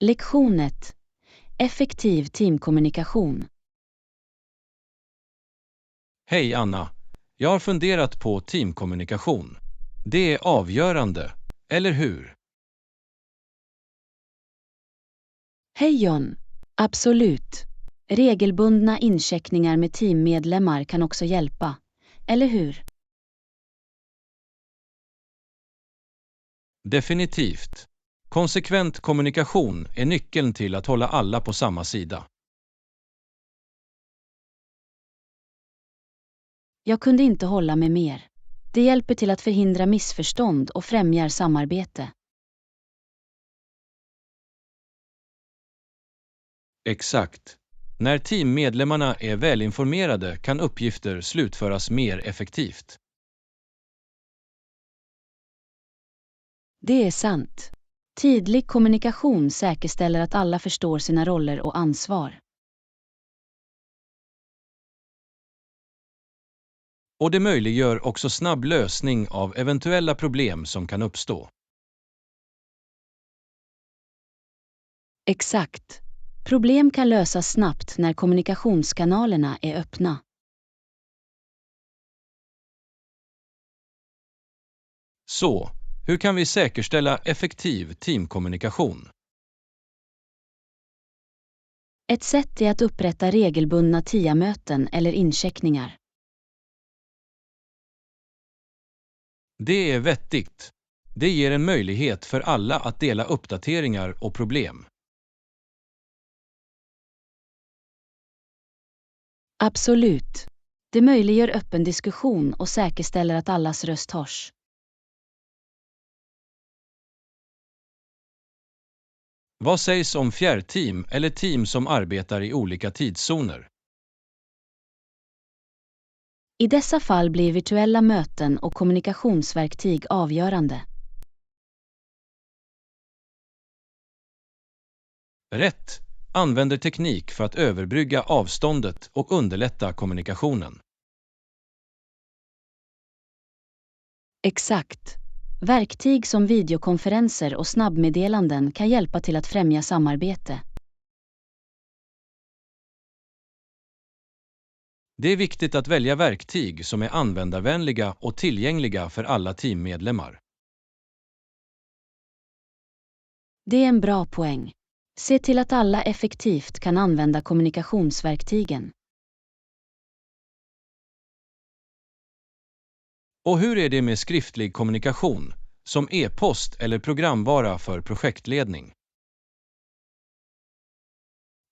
Lektion 1. Effektiv teamkommunikation. Hej Anna, jag har funderat på teamkommunikation. Det är avgörande, eller hur? Hej John. Absolut. Regelbundna incheckningar med teammedlemmar kan också hjälpa, eller hur? Definitivt. Konsekvent kommunikation är nyckeln till att hålla alla på samma sida. Jag kunde inte hålla med mer. Det hjälper till att förhindra missförstånd och främjar samarbete. Exakt. När teammedlemmarna är välinformerade kan uppgifter slutföras mer effektivt. Det är sant. Tydlig kommunikation säkerställer att alla förstår sina roller och ansvar. Och det möjliggör också snabb lösning av eventuella problem som kan uppstå. Exakt. Problem kan lösas snabbt när kommunikationskanalerna är öppna. Så, hur kan vi säkerställa effektiv teamkommunikation? Ett sätt är att upprätta regelbundna TIA-möten eller incheckningar. Det är vettigt. Det ger en möjlighet för alla att dela uppdateringar och problem. Absolut. Det möjliggör öppen diskussion och säkerställer att allas röst hörs. Vad sägs om fjärrteam eller team som arbetar i olika tidszoner? I dessa fall blir virtuella möten och kommunikationsverktyg avgörande. Rätt. Använder teknik för att överbrygga avståndet och underlätta kommunikationen. Exakt. Verktyg som videokonferenser och snabbmeddelanden kan hjälpa till att främja samarbete. Det är viktigt att välja verktyg som är användarvänliga och tillgängliga för alla teammedlemmar. Det är en bra poäng. Se till att alla effektivt kan använda kommunikationsverktygen. Och hur är det med skriftlig kommunikation, som e-post eller programvara för projektledning?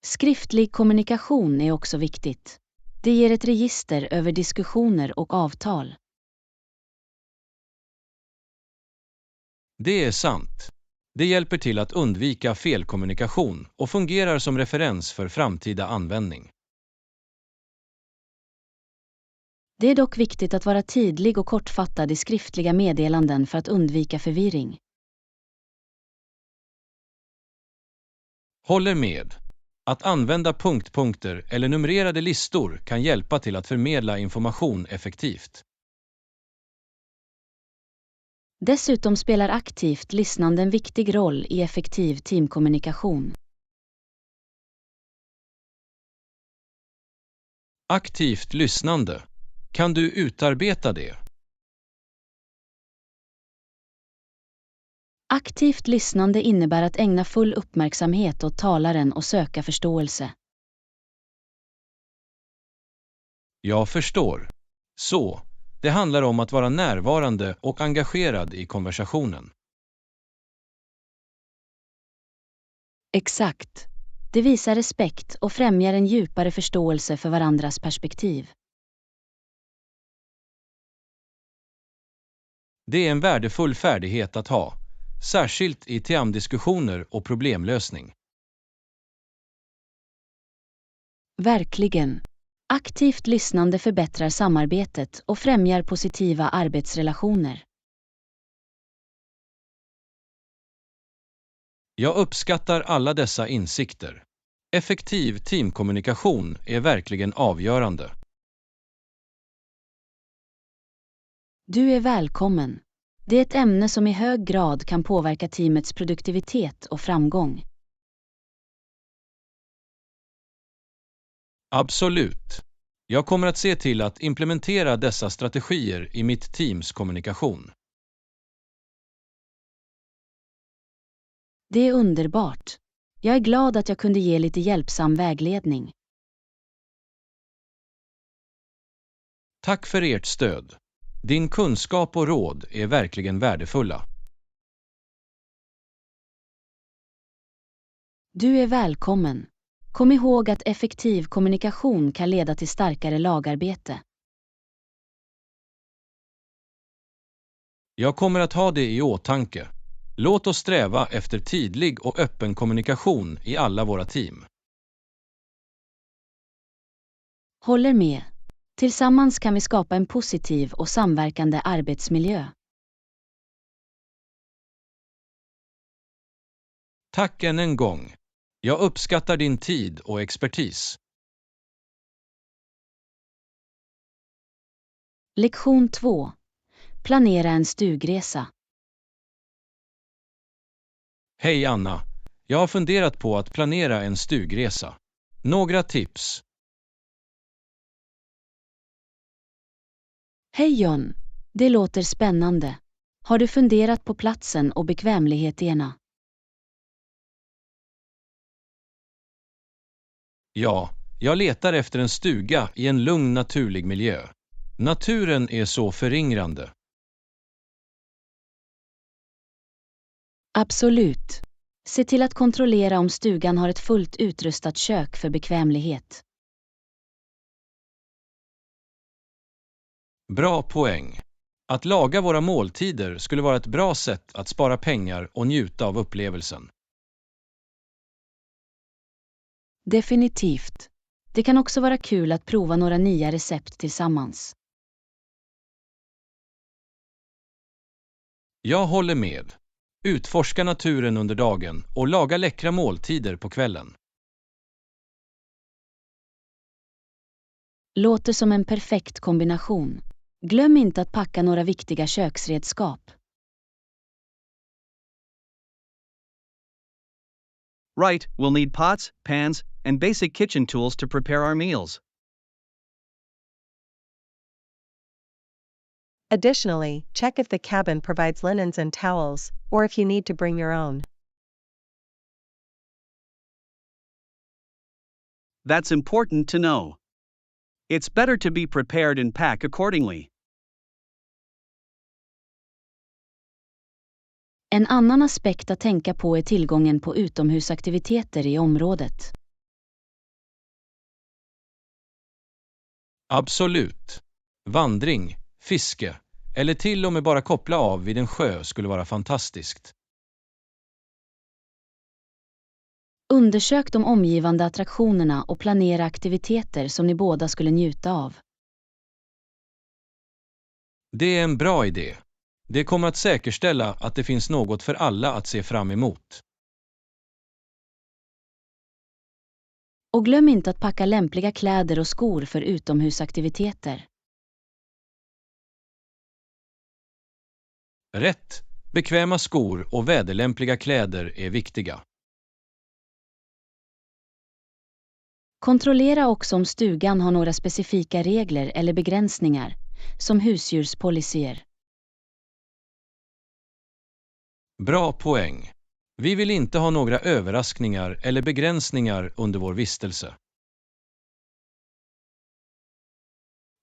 Skriftlig kommunikation är också viktigt. Det ger ett register över diskussioner och avtal. Det är sant. Det hjälper till att undvika felkommunikation och fungerar som referens för framtida användning. Det är dock viktigt att vara tydlig och kortfattad i skriftliga meddelanden för att undvika förvirring. Håller med. Att använda punktpunkter eller numrerade listor kan hjälpa till att förmedla information effektivt. Dessutom spelar aktivt lyssnande en viktig roll i effektiv teamkommunikation. Aktivt lyssnande. Kan du utarbeta det? Aktivt lyssnande innebär att ägna full uppmärksamhet åt talaren och söka förståelse. Jag förstår. Så, det handlar om att vara närvarande och engagerad i konversationen. Exakt. Det visar respekt och främjar en djupare förståelse för varandras perspektiv. Det är en värdefull färdighet att ha, särskilt i teamdiskussioner och problemlösning. Verkligen. Aktivt lyssnande förbättrar samarbetet och främjar positiva arbetsrelationer. Jag uppskattar alla dessa insikter. Effektiv teamkommunikation är verkligen avgörande. Du är välkommen. Det är ett ämne som i hög grad kan påverka teamets produktivitet och framgång. Absolut. Jag kommer att se till att implementera dessa strategier i mitt teams kommunikation. Det är underbart. Jag är glad att jag kunde ge lite hjälpsam vägledning. Tack för ert stöd. Din kunskap och råd är verkligen värdefulla. Du är välkommen. Kom ihåg att effektiv kommunikation kan leda till starkare lagarbete. Jag kommer att ha det i åtanke. Låt oss sträva efter tydlig och öppen kommunikation i alla våra team. Håller med. Tillsammans kan vi skapa en positiv och samverkande arbetsmiljö. Tack än en gång. Jag uppskattar din tid och expertis. Lektion 2. Planera en stugresa. Hej Anna. Jag har funderat på att planera en stugresa. Några tips. Hej John. Det låter spännande. Har du funderat på platsen och bekvämligheterna? Ja, jag letar efter en stuga i en lugn naturlig miljö. Naturen är så föringrande. Absolut. Se till att kontrollera om stugan har ett fullt utrustat kök för bekvämlighet. Bra poäng. Att laga våra måltider skulle vara ett bra sätt att spara pengar och njuta av upplevelsen. Definitivt. Det kan också vara kul att prova några nya recept tillsammans. Jag håller med. Utforska naturen under dagen och laga läckra måltider på kvällen. Låter som en perfekt kombination. Glöm inte att packa några viktiga köksredskap. Right, we'll need pots, pans, and basic kitchen tools to prepare our meals. Additionally, check if the cabin provides linens and towels, or if you need to bring your own. That's important to know. It's better to be prepared and pack accordingly. En annan aspekt att tänka på är tillgången på utomhusaktiviteter i området. Absolut. Vandring, fiske eller till och med bara koppla av vid en sjö skulle vara fantastiskt. Undersök de omgivande attraktionerna och planera aktiviteter som ni båda skulle njuta av. Det är en bra idé. Det kommer att säkerställa att det finns något för alla att se fram emot. Och glöm inte att packa lämpliga kläder och skor för utomhusaktiviteter. Rätt, bekväma skor och väderlämpliga kläder är viktiga. Kontrollera också om stugan har några specifika regler eller begränsningar, som husdjurspolicyer. Bra poäng. Vi vill inte ha några överraskningar eller begränsningar under vår vistelse.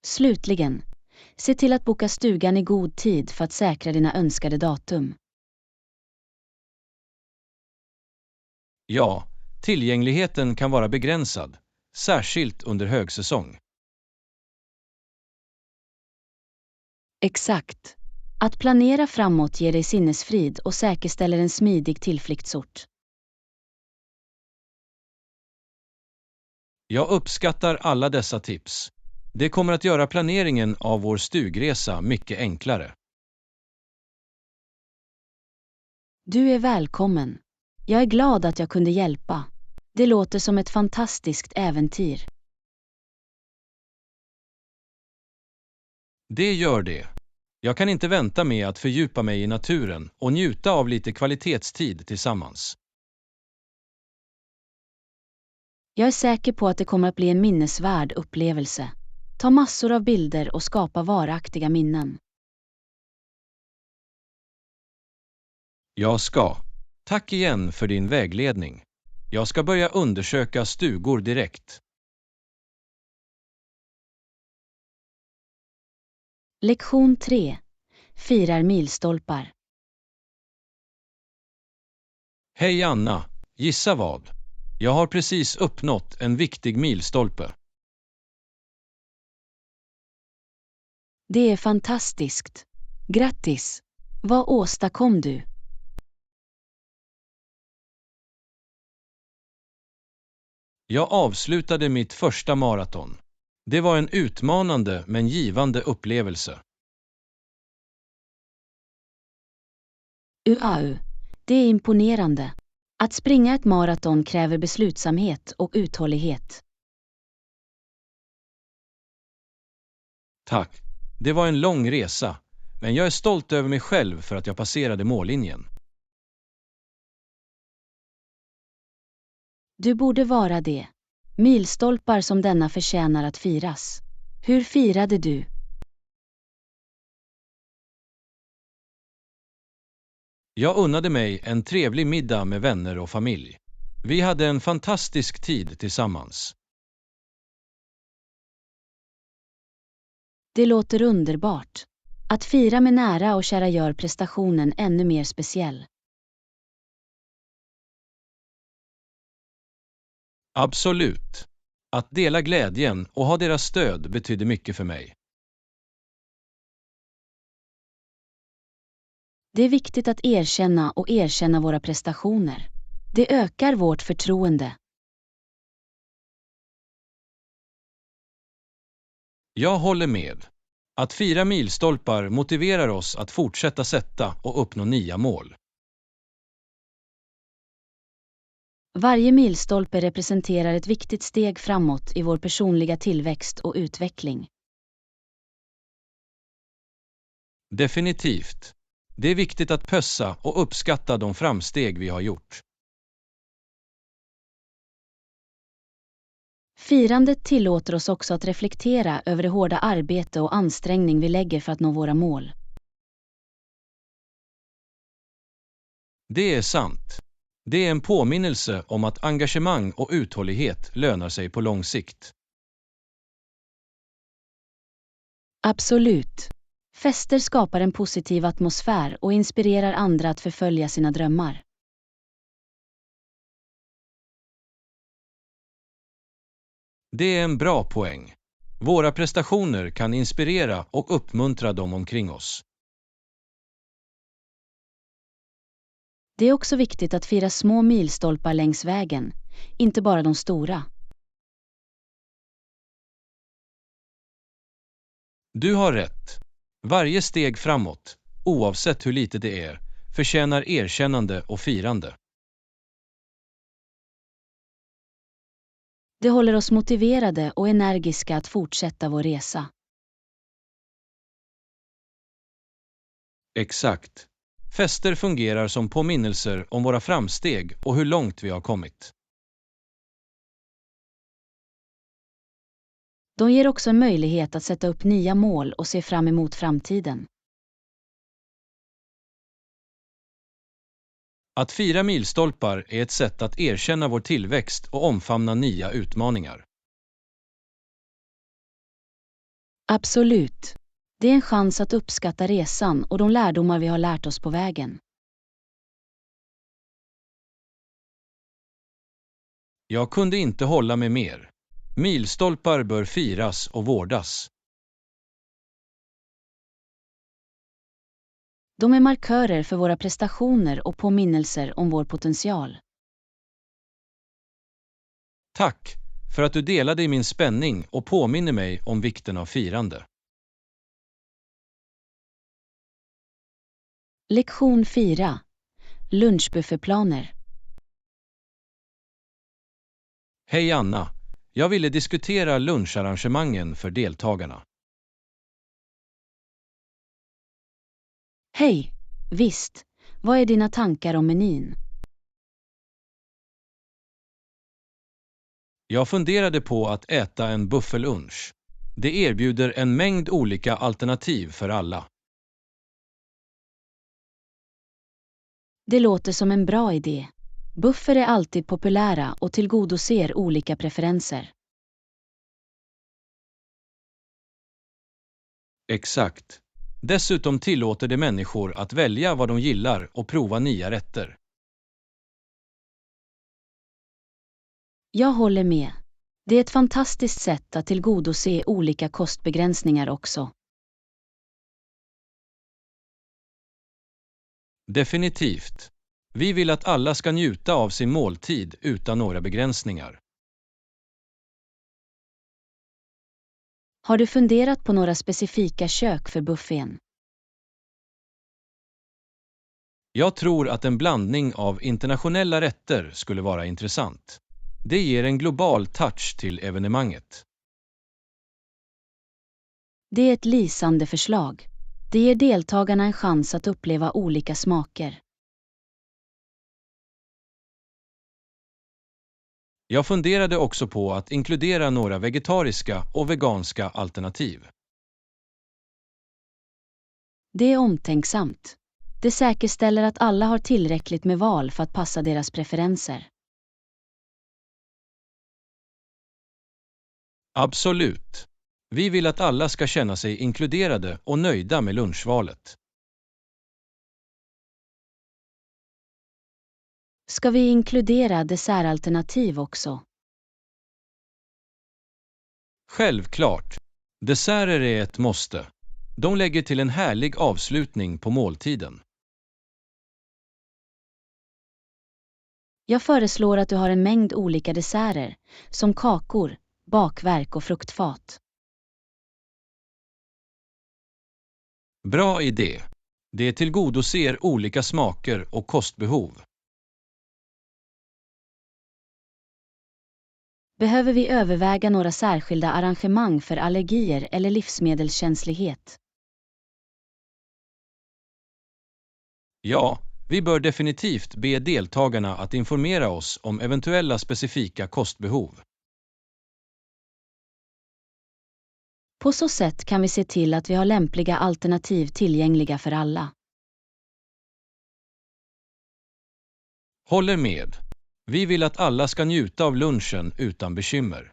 Slutligen, se till att boka stugan i god tid för att säkra dina önskade datum. Ja, tillgängligheten kan vara begränsad, särskilt under högsäsong. Exakt. Att planera framåt ger dig sinnesfrid och säkerställer en smidig tillflyktsort. Jag uppskattar alla dessa tips. Det kommer att göra planeringen av vår stugresa mycket enklare. Du är välkommen. Jag är glad att jag kunde hjälpa. Det låter som ett fantastiskt äventyr. Det gör det. Jag kan inte vänta med att fördjupa mig i naturen och njuta av lite kvalitetstid tillsammans. Jag är säker på att det kommer att bli en minnesvärd upplevelse. Ta massor av bilder och skapa varaktiga minnen. Jag ska. Tack igen för din vägledning. Jag ska börja undersöka stugor direkt. Lektion 3. Firar milstolpar. Hej Anna, gissa vad? Jag har precis uppnått en viktig milstolpe. Det är fantastiskt. Grattis! Vad åstadkom du? Jag avslutade mitt första maraton. Det var en utmanande men givande upplevelse. Uau! Det är imponerande. Att springa ett maraton kräver beslutsamhet och uthållighet. Tack. Det var en lång resa, men jag är stolt över mig själv för att jag passerade mållinjen. Du borde vara det. Milstolpar som denna förtjänar att firas. Hur firade du? Jag unnade mig en trevlig middag med vänner och familj. Vi hade en fantastisk tid tillsammans. Det låter underbart. Att fira med nära och kära gör prestationen ännu mer speciell. Absolut. Att dela glädjen och ha deras stöd betydde mycket för mig. Det är viktigt att erkänna våra prestationer. Det ökar vårt förtroende. Jag håller med. Att fira milstolpar motiverar oss att fortsätta sätta och uppnå nya mål. Varje milstolpe representerar ett viktigt steg framåt i vår personliga tillväxt och utveckling. Definitivt. Det är viktigt att pössa och uppskatta de framsteg vi har gjort. Firandet tillåter oss också att reflektera över det hårda arbete och ansträngning vi lägger för att nå våra mål. Det är sant. Det är en påminnelse om att engagemang och uthållighet lönar sig på lång sikt. Absolut. Fester skapar en positiv atmosfär och inspirerar andra att förfölja sina drömmar. Det är en bra poäng. Våra prestationer kan inspirera och uppmuntra dem omkring oss. Det är också viktigt att fira små milstolpar längs vägen, inte bara de stora. Du har rätt. Varje steg framåt, oavsett hur litet det är, förtjänar erkännande och firande. Det håller oss motiverade och energiska att fortsätta vår resa. Exakt. Fester fungerar som påminnelser om våra framsteg och hur långt vi har kommit. De ger också en möjlighet att sätta upp nya mål och se fram emot framtiden. Att fira milstolpar är ett sätt att erkänna vår tillväxt och omfamna nya utmaningar. Absolut. Det är en chans att uppskatta resan och de lärdomar vi har lärt oss på vägen. Jag kunde inte hålla med mer. Milstolpar bör firas och vårdas. De är markörer för våra prestationer och påminnelser om vår potential. Tack för att du delade i min spänning och påminner mig om vikten av firande. Lektion 4. Lunchbufféplaner. Hej Anna, jag ville diskutera luncharrangemangen för deltagarna. Hej, visst. Vad är dina tankar om menyn? Jag funderade på att äta en buffellunch. Det erbjuder en mängd olika alternativ för alla. Det låter som en bra idé. Buffer är alltid populära och tillgodoser olika preferenser. Exakt. Dessutom tillåter det människor att välja vad de gillar och prova nya rätter. Jag håller med. Det är ett fantastiskt sätt att tillgodose olika kostbegränsningar också. Definitivt. Vi vill att alla ska njuta av sin måltid utan några begränsningar. Har du funderat på några specifika kök för buffén? Jag tror att en blandning av internationella rätter skulle vara intressant. Det ger en global touch till evenemanget. Det är ett lysande förslag. Det ger deltagarna en chans att uppleva olika smaker. Jag funderade också på att inkludera några vegetariska och veganska alternativ. Det är omtänksamt. Det säkerställer att alla har tillräckligt med val för att passa deras preferenser. Absolut. Vi vill att alla ska känna sig inkluderade och nöjda med lunchvalet. Ska vi inkludera dessertalternativ också? Självklart. Desserter är ett måste. De lägger till en härlig avslutning på måltiden. Jag föreslår att du har en mängd olika desserter, som kakor, bakverk och fruktfat. Bra idé. Det tillgodoser olika smaker och kostbehov. Behöver vi överväga några särskilda arrangemang för allergier eller livsmedelskänslighet? Ja, vi bör definitivt be deltagarna att informera oss om eventuella specifika kostbehov. På så sätt kan vi se till att vi har lämpliga alternativ tillgängliga för alla. Håller med. Vi vill att alla ska njuta av lunchen utan bekymmer.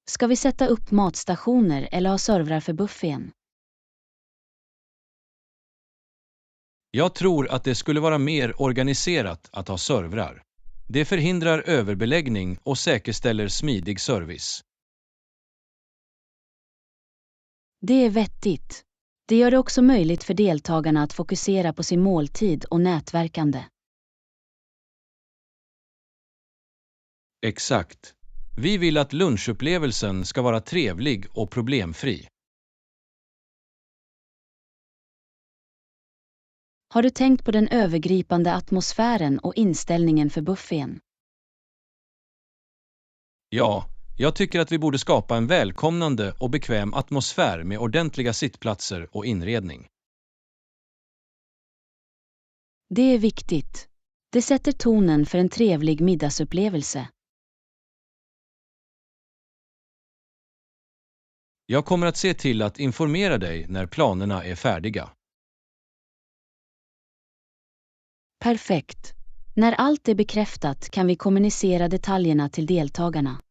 Ska vi sätta upp matstationer eller ha servrar för buffén? Jag tror att det skulle vara mer organiserat att ha servrar. Det förhindrar överbeläggning och säkerställer smidig service. Det är vettigt. Det gör det också möjligt för deltagarna att fokusera på sin måltid och nätverkande. Exakt. Vi vill att lunchupplevelsen ska vara trevlig och problemfri. Har du tänkt på den övergripande atmosfären och inställningen för buffén? Ja, jag tycker att vi borde skapa en välkomnande och bekväm atmosfär med ordentliga sittplatser och inredning. Det är viktigt. Det sätter tonen för en trevlig middagsupplevelse. Jag kommer att se till att informera dig när planerna är färdiga. Perfekt. När allt är bekräftat kan vi kommunicera detaljerna till deltagarna.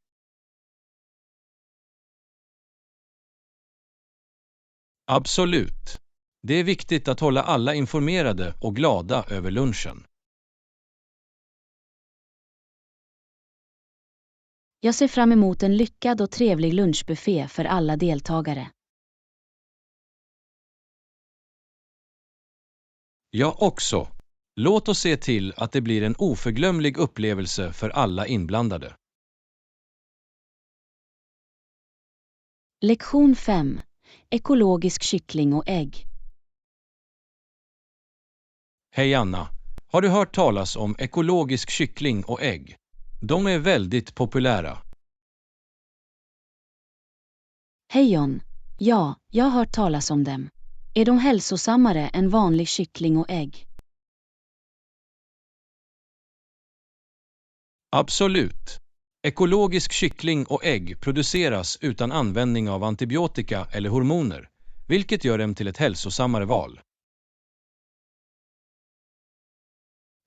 Absolut. Det är viktigt att hålla alla informerade och glada över lunchen. Jag ser fram emot en lyckad och trevlig lunchbuffé för alla deltagare. Jag också. Låt oss se till att det blir en oförglömlig upplevelse för alla inblandade. Lektion 5. Ekologisk kyckling och ägg. Hej Anna, har du hört talas om ekologisk kyckling och ägg? De är väldigt populära. Hej John. Ja, jag har hört talas om dem. Är de hälsosammare än vanlig kyckling och ägg? Absolut. Ekologisk kyckling och ägg produceras utan användning av antibiotika eller hormoner, vilket gör dem till ett hälsosammare val.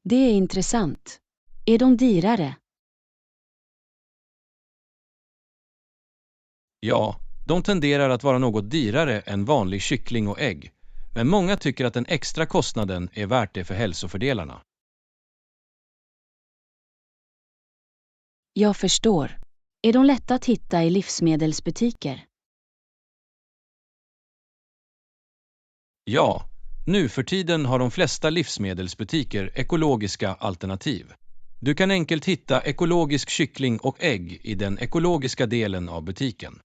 Det är intressant. Är de dyrare? Ja, de tenderar att vara något dyrare än vanlig kyckling och ägg, men många tycker att den extra kostnaden är värt det för hälsofördelarna. Jag förstår. Är de lätta att hitta i livsmedelsbutiker? Ja, nu för tiden har de flesta livsmedelsbutiker ekologiska alternativ. Du kan enkelt hitta ekologisk kyckling och ägg i den ekologiska delen av butiken.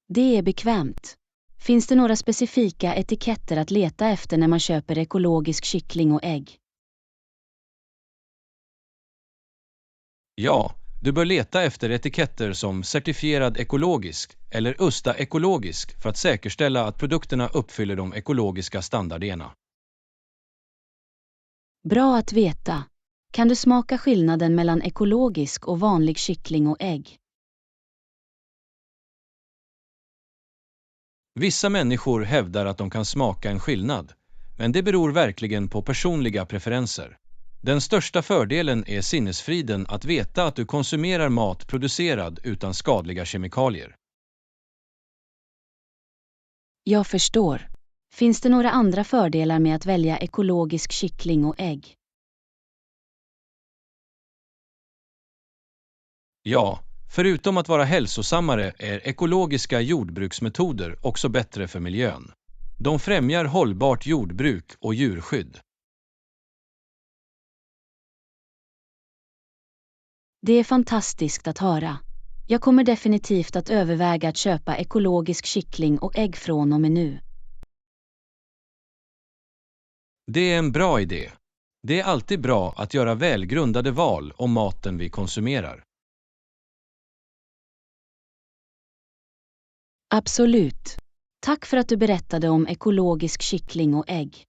Det är bekvämt. Finns det några specifika etiketter att leta efter när man köper ekologisk kyckling och ägg? Ja, du bör leta efter etiketter som certifierad ekologisk eller USDA ekologisk för att säkerställa att produkterna uppfyller de ekologiska standarderna. Bra att veta. Kan du smaka skillnaden mellan ekologisk och vanlig kyckling och ägg? Vissa människor hävdar att de kan smaka en skillnad, men det beror verkligen på personliga preferenser. Den största fördelen är sinnesfriden att veta att du konsumerar mat producerad utan skadliga kemikalier. Jag förstår. Finns det några andra fördelar med att välja ekologisk kyckling och ägg? Ja, förutom att vara hälsosammare är ekologiska jordbruksmetoder också bättre för miljön. De främjar hållbart jordbruk och djurskydd. Det är fantastiskt att höra. Jag kommer definitivt att överväga att köpa ekologisk kyckling och ägg från och med nu. Det är en bra idé. Det är alltid bra att göra välgrundade val om maten vi konsumerar. Absolut. Tack för att du berättade om ekologisk kyckling och ägg.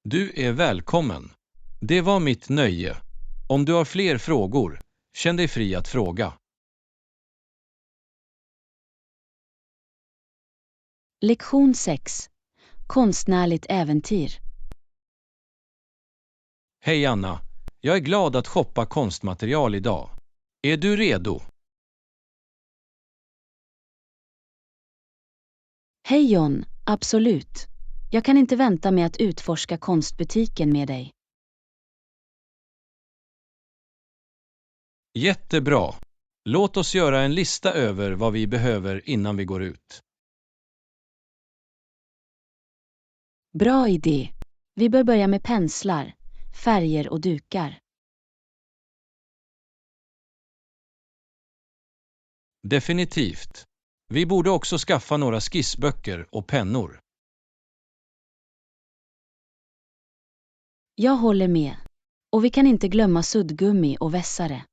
Du är välkommen. Det var mitt nöje. Om du har fler frågor, känn dig fri att fråga. Lektion 6. Konstnärligt äventyr. Hej Anna, jag är glad att shoppa konstmaterial idag. Är du redo? Hej John, absolut. Jag kan inte vänta med att utforska konstbutiken med dig. Jättebra. Låt oss göra en lista över vad vi behöver innan vi går ut. Bra idé. Vi bör börja med penslar, färger och dukar. Definitivt. Vi borde också skaffa några skissböcker och pennor. Jag håller med. Och vi kan inte glömma suddgummi och vässare.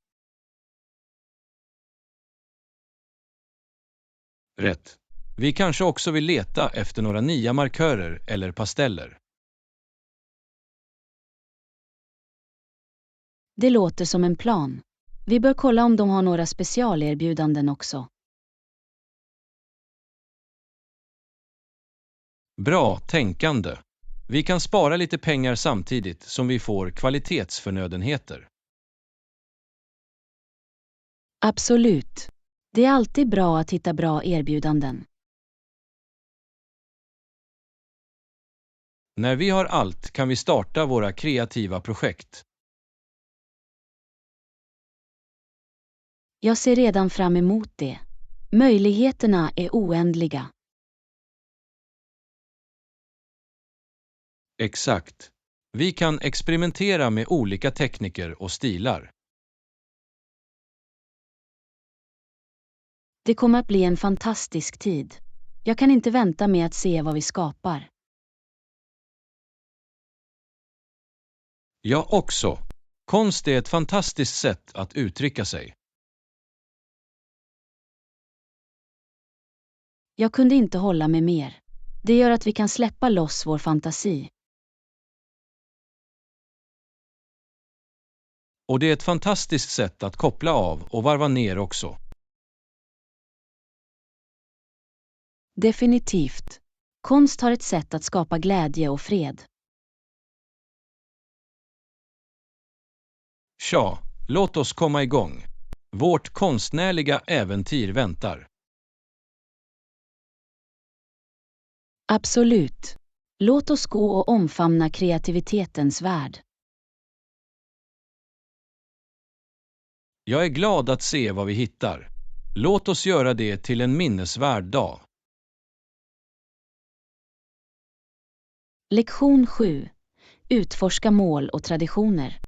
Rätt. Vi kanske också vill leta efter några nya markörer eller pasteller. Det låter som en plan. Vi bör kolla om de har några specialerbjudanden också. Bra tänkande. Vi kan spara lite pengar samtidigt som vi får kvalitetsförnödenheter. Absolut. Det är alltid bra att hitta bra erbjudanden. När vi har allt kan vi starta våra kreativa projekt. Jag ser redan fram emot det. Möjligheterna är oändliga. Exakt. Vi kan experimentera med olika tekniker och stilar. Det kommer att bli en fantastisk tid. Jag kan inte vänta med att se vad vi skapar. Jag också. Konst är ett fantastiskt sätt att uttrycka sig. Jag kunde inte hålla med mer. Det gör att vi kan släppa loss vår fantasi. Och det är ett fantastiskt sätt att koppla av och varva ner också. Definitivt. Konst har ett sätt att skapa glädje och fred. Tja, låt oss komma igång. Vårt konstnärliga äventyr väntar. Absolut. Låt oss gå och omfamna kreativitetens värld. Jag är glad att se vad vi hittar. Låt oss göra det till en minnesvärd dag. Lektion 7. Utforska mål och traditioner.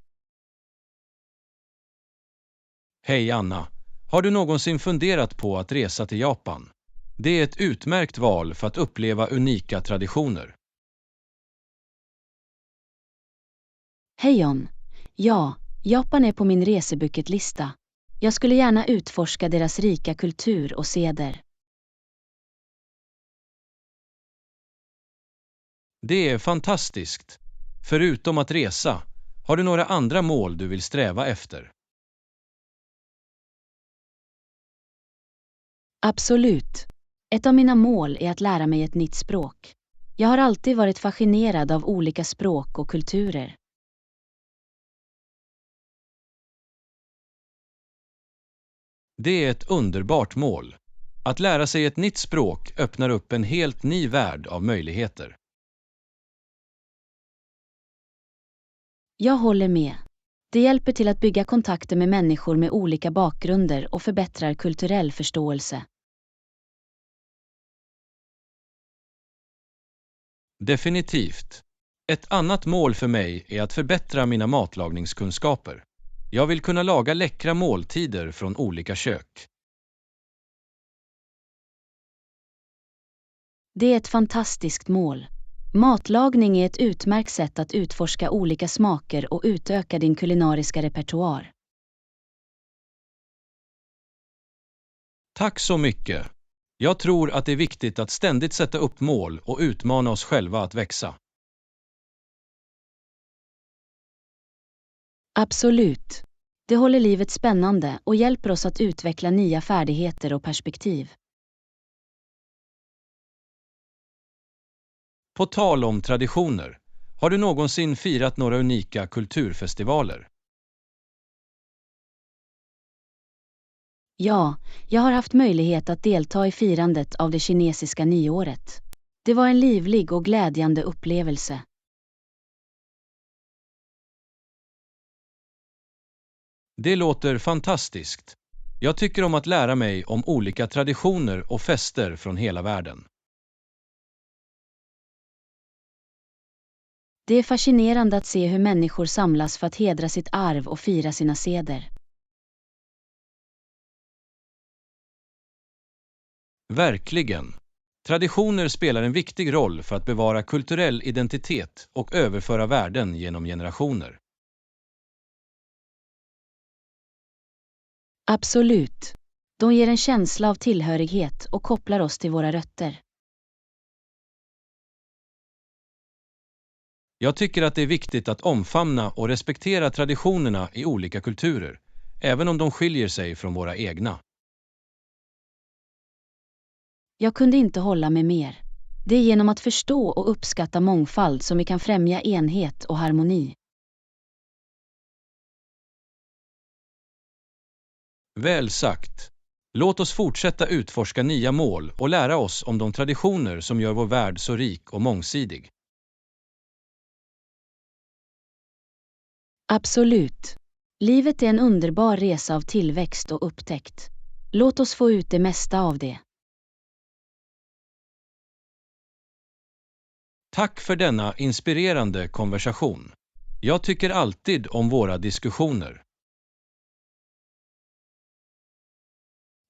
Hej Anna, har du någonsin funderat på att resa till Japan? Det är ett utmärkt val för att uppleva unika traditioner. Hej John. Ja, Japan är på min resebucketlista. Jag skulle gärna utforska deras rika kultur och seder. Det är fantastiskt. Förutom att resa, har du några andra mål du vill sträva efter? Absolut. Ett av mina mål är att lära mig ett nytt språk. Jag har alltid varit fascinerad av olika språk och kulturer. Det är ett underbart mål. Att lära sig ett nytt språk öppnar upp en helt ny värld av möjligheter. Jag håller med. Det hjälper till att bygga kontakter med människor med olika bakgrunder och förbättrar kulturell förståelse. Definitivt. Ett annat mål för mig är att förbättra mina matlagningskunskaper. Jag vill kunna laga läckra måltider från olika kök. Det är ett fantastiskt mål. Matlagning är ett utmärkt sätt att utforska olika smaker och utöka din kulinariska repertoar. Tack så mycket. Jag tror att det är viktigt att ständigt sätta upp mål och utmana oss själva att växa. Absolut. Det håller livet spännande och hjälper oss att utveckla nya färdigheter och perspektiv. På tal om traditioner, har du någonsin firat några unika kulturfestivaler? Ja, jag har haft möjlighet att delta i firandet av det kinesiska nyåret. Det var en livlig och glädjande upplevelse. Det låter fantastiskt. Jag tycker om att lära mig om olika traditioner och fester från hela världen. Det är fascinerande att se hur människor samlas för att hedra sitt arv och fira sina seder. Verkligen. Traditioner spelar en viktig roll för att bevara kulturell identitet och överföra värden genom generationer. Absolut. De ger en känsla av tillhörighet och kopplar oss till våra rötter. Jag tycker att det är viktigt att omfamna och respektera traditionerna i olika kulturer, även om de skiljer sig från våra egna. Jag kunde inte hålla med mer. Det är genom att förstå och uppskatta mångfald som vi kan främja enhet och harmoni. Väl sagt. Låt oss fortsätta utforska nya mål och lära oss om de traditioner som gör vår värld så rik och mångsidig. Absolut. Livet är en underbar resa av tillväxt och upptäckt. Låt oss få ut det mesta av det. Tack för denna inspirerande konversation. Jag tycker alltid om våra diskussioner.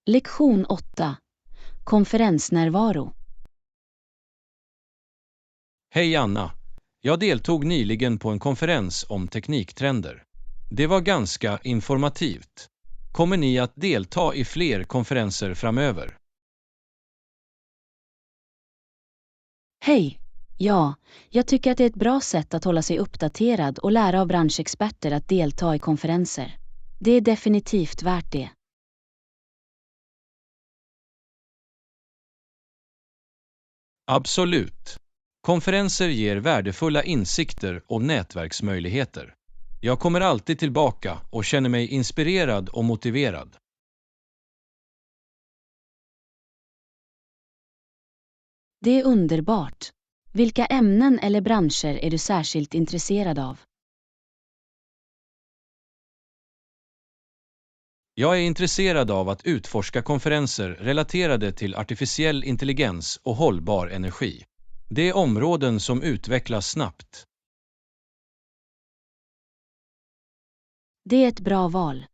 Lektion 8. Konferensnärvaro. Hej Anna. Jag deltog nyligen på en konferens om tekniktrender. Det var ganska informativt. Kommer ni att delta i fler konferenser framöver? Hej! Ja, jag tycker att det är ett bra sätt att hålla sig uppdaterad och lära av branschexperter att delta i konferenser. Det är definitivt värt det. Absolut. Konferenser ger värdefulla insikter och nätverksmöjligheter. Jag kommer alltid tillbaka och känner mig inspirerad och motiverad. Det är underbart. Vilka ämnen eller branscher är du särskilt intresserad av? Jag är intresserad av att utforska konferenser relaterade till artificiell intelligens och hållbar energi. Det är områden som utvecklas snabbt. Det är ett bra val.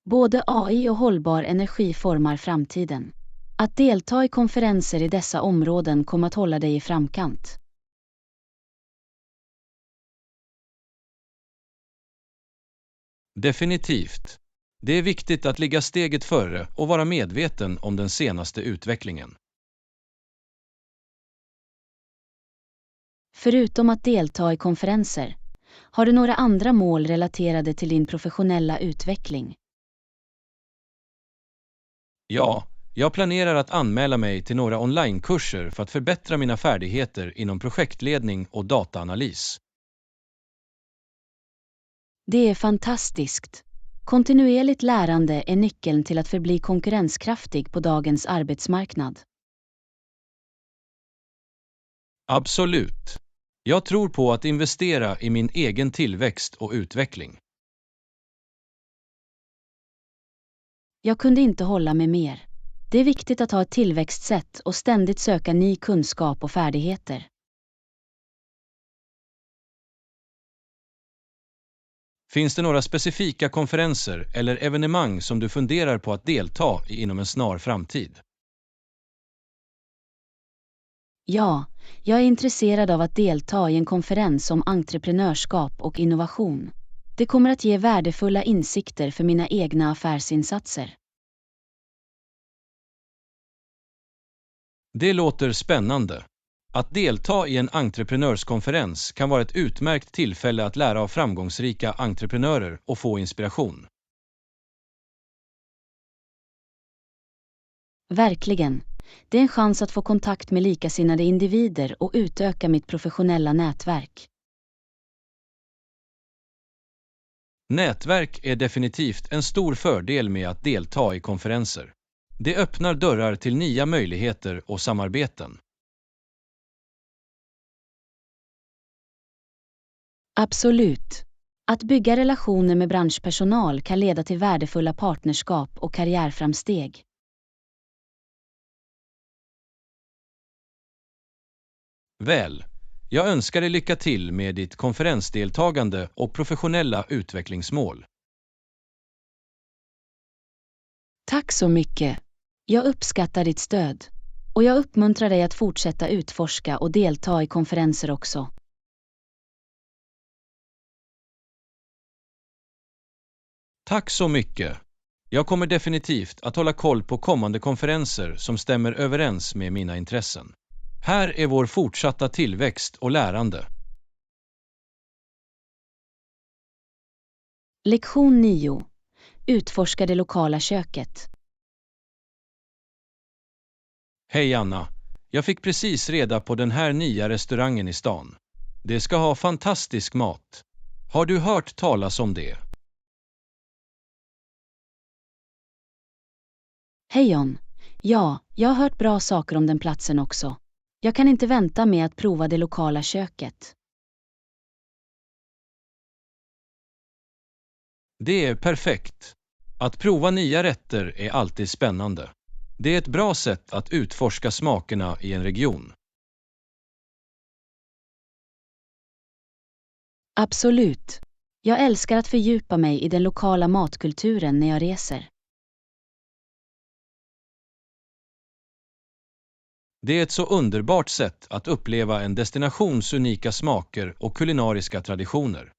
Både AI och hållbar energi formar framtiden. Att delta i konferenser i dessa områden kommer att hålla dig i framkant. Definitivt. Det är viktigt att ligga steget före och vara medveten om den senaste utvecklingen. Förutom att delta i konferenser, har du några andra mål relaterade till din professionella utveckling? Ja, jag planerar att anmäla mig till några onlinekurser för att förbättra mina färdigheter inom projektledning och dataanalys. Det är fantastiskt. Kontinuerligt lärande är nyckeln till att förbli konkurrenskraftig på dagens arbetsmarknad. Absolut. Jag tror på att investera i min egen tillväxt och utveckling. Jag kunde inte hålla med mer. Det är viktigt att ha ett tillväxtsätt och ständigt söka ny kunskap och färdigheter. Finns det några specifika konferenser eller evenemang som du funderar på att delta i inom en snar framtid? Ja, jag är intresserad av att delta i en konferens om entreprenörskap och innovation. Det kommer att ge värdefulla insikter för mina egna affärsinsatser. Det låter spännande. Att delta i en entreprenörskonferens kan vara ett utmärkt tillfälle att lära av framgångsrika entreprenörer och få inspiration. Verkligen. Det är en chans att få kontakt med likasinnade individer och utöka mitt professionella nätverk. Nätverk är definitivt en stor fördel med att delta i konferenser. Det öppnar dörrar till nya möjligheter och samarbeten. Absolut. Att bygga relationer med branschpersonal kan leda till värdefulla partnerskap och karriärframsteg. Väl, jag önskar dig lycka till med ditt konferensdeltagande och professionella utvecklingsmål. Tack så mycket. Jag uppskattar ditt stöd. Och jag uppmuntrar dig att fortsätta utforska och delta i konferenser också. Tack så mycket. Jag kommer definitivt att hålla koll på kommande konferenser som stämmer överens med mina intressen. Här är vår fortsatta tillväxt och lärande. Lektion 9. Utforska det lokala köket. Hej Anna, jag fick precis reda på den här nya restaurangen i stan. Det ska ha fantastisk mat. Har du hört talas om det? Hej John. Ja, jag har hört bra saker om den platsen också. Jag kan inte vänta med att prova det lokala köket. Det är perfekt. Att prova nya rätter är alltid spännande. Det är ett bra sätt att utforska smakerna i en region. Absolut. Jag älskar att fördjupa mig i den lokala matkulturen när jag reser. Det är ett så underbart sätt att uppleva en destinations unika smaker och kulinariska traditioner.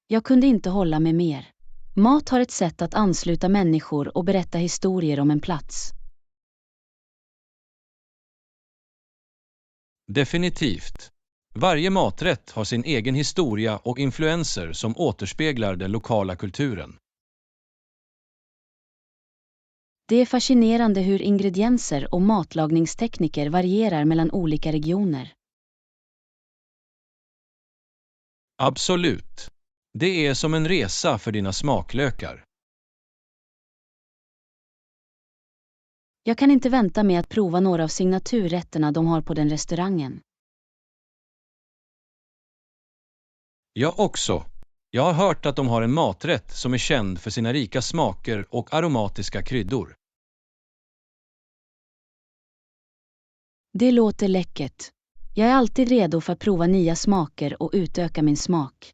Jag kunde inte hålla med mer. Mat har ett sätt att ansluta människor och berätta historier om en plats. Definitivt. Varje maträtt har sin egen historia och influenser som återspeglar den lokala kulturen. Det är fascinerande hur ingredienser och matlagningstekniker varierar mellan olika regioner. Absolut. Det är som en resa för dina smaklökar. Jag kan inte vänta med att prova några av signaturrätterna de har på den restaurangen. Jag också. Jag har hört att de har en maträtt som är känd för sina rika smaker och aromatiska kryddor. Det låter läckert. Jag är alltid redo för att prova nya smaker och utöka min smak.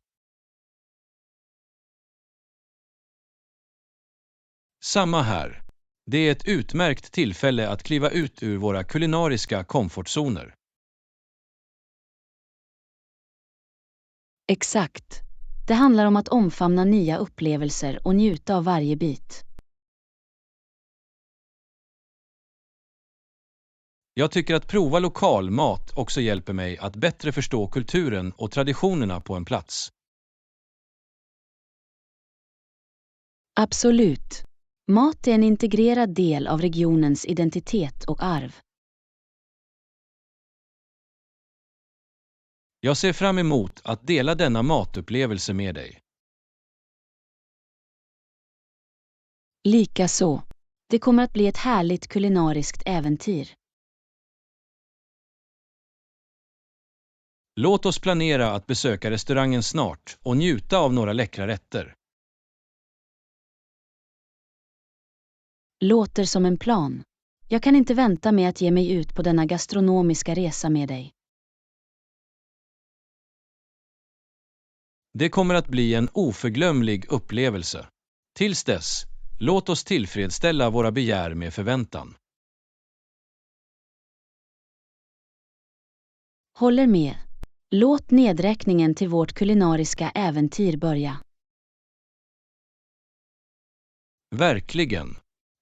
Samma här. Det är ett utmärkt tillfälle att kliva ut ur våra kulinariska komfortzoner. Exakt. Det handlar om att omfamna nya upplevelser och njuta av varje bit. Jag tycker att prova lokal mat också hjälper mig att bättre förstå kulturen och traditionerna på en plats. Absolut. Mat är en integrerad del av regionens identitet och arv. Jag ser fram emot att dela denna matupplevelse med dig. Likaså. Det kommer att bli ett härligt kulinariskt äventyr. Låt oss planera att besöka restaurangen snart och njuta av några läckra rätter. Låter som en plan. Jag kan inte vänta med att ge mig ut på denna gastronomiska resa med dig. Det kommer att bli en oförglömlig upplevelse. Tills dess, låt oss tillfredsställa våra begär med förväntan. Håller med. Låt nedräkningen till vårt kulinariska äventyr börja. Verkligen.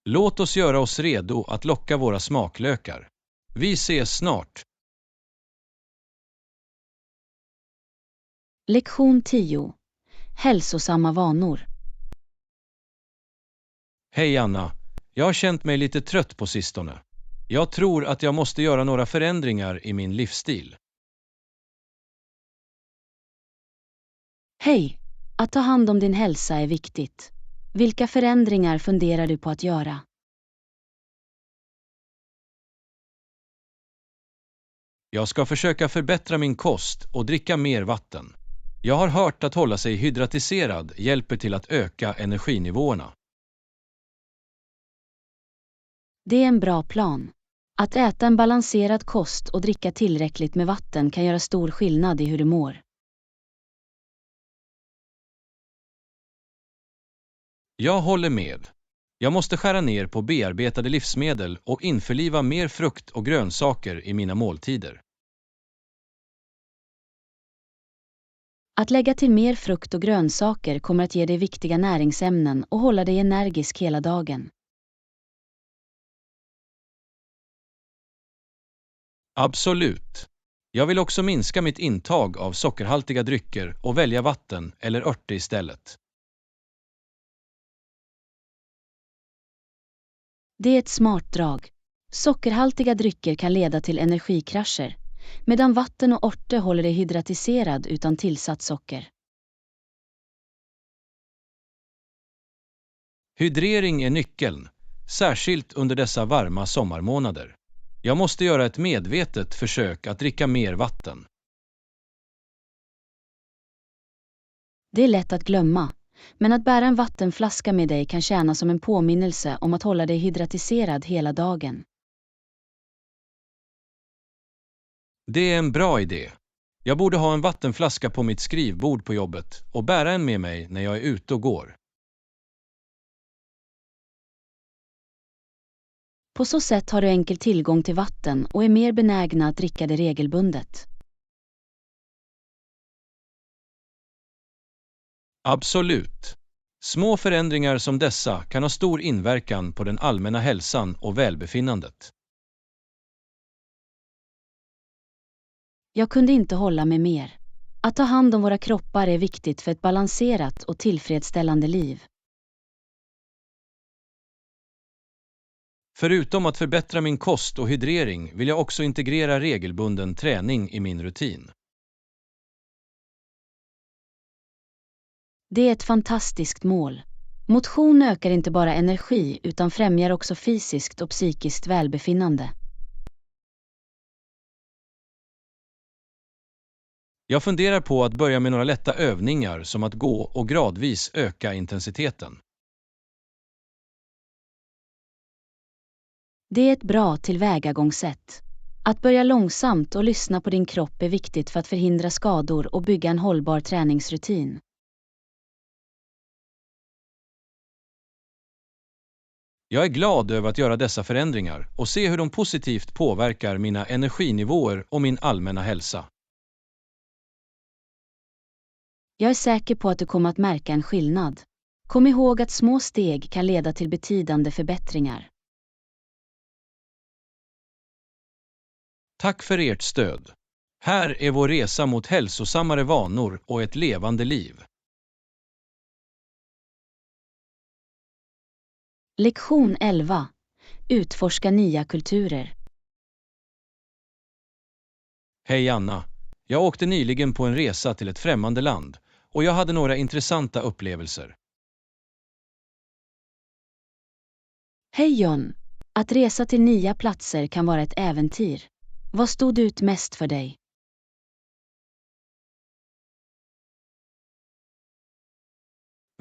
Låt oss göra oss redo att locka våra smaklökar. Vi ses snart. Lektion 10. Hälsosamma vanor. Hej Anna. Jag har känt mig lite trött på sistone. Jag tror att jag måste göra några förändringar i min livsstil. Hej! Att ta hand om din hälsa är viktigt. Vilka förändringar funderar du på att göra? Jag ska försöka förbättra min kost och dricka mer vatten. Jag har hört att hålla sig hydratiserad hjälper till att öka energinivåerna. Det är en bra plan. Att äta en balanserad kost och dricka tillräckligt med vatten kan göra stor skillnad i hur du mår. Jag håller med. Jag måste skära ner på bearbetade livsmedel och införliva mer frukt och grönsaker i mina måltider. Att lägga till mer frukt och grönsaker kommer att ge dig viktiga näringsämnen och hålla dig energisk hela dagen. Absolut. Jag vill också minska mitt intag av sockerhaltiga drycker och välja vatten eller örter istället. Det är ett smart drag. Sockerhaltiga drycker kan leda till energikrascher, medan vatten och örter håller dig hydratiserad utan tillsatt socker. Hydrering är nyckeln, särskilt under dessa varma sommarmånader. Jag måste göra ett medvetet försök att dricka mer vatten. Det är lätt att glömma, men att bära en vattenflaska med dig kan tjäna som en påminnelse om att hålla dig hydratiserad hela dagen. Det är en bra idé. Jag borde ha en vattenflaska på mitt skrivbord på jobbet och bära en med mig när jag är ute och går. På så sätt har du enkel tillgång till vatten och är mer benägna att dricka det regelbundet. Absolut. Små förändringar som dessa kan ha stor inverkan på den allmänna hälsan och välbefinnandet. Jag kunde inte hålla med mer. Att ta hand om våra kroppar är viktigt för ett balanserat och tillfredsställande liv. Förutom att förbättra min kost och hydrering vill jag också integrera regelbunden träning i min rutin. Det är ett fantastiskt mål. Motion ökar inte bara energi utan främjar också fysiskt och psykiskt välbefinnande. Jag funderar på att börja med några lätta övningar som att gå och gradvis öka intensiteten. Det är ett bra tillvägagångssätt. Att börja långsamt och lyssna på din kropp är viktigt för att förhindra skador och bygga en hållbar träningsrutin. Jag är glad över att göra dessa förändringar och se hur de positivt påverkar mina energinivåer och min allmänna hälsa. Jag är säker på att du kommer att märka en skillnad. Kom ihåg att små steg kan leda till betydande förbättringar. Tack för ert stöd. Här är vår resa mot hälsosammare vanor och ett levande liv. Lektion 11. Utforska nya kulturer. Hej Anna. Jag åkte nyligen på en resa till ett främmande land och jag hade några intressanta upplevelser. Hej John. Att resa till nya platser kan vara ett äventyr. Vad stod ut mest för dig?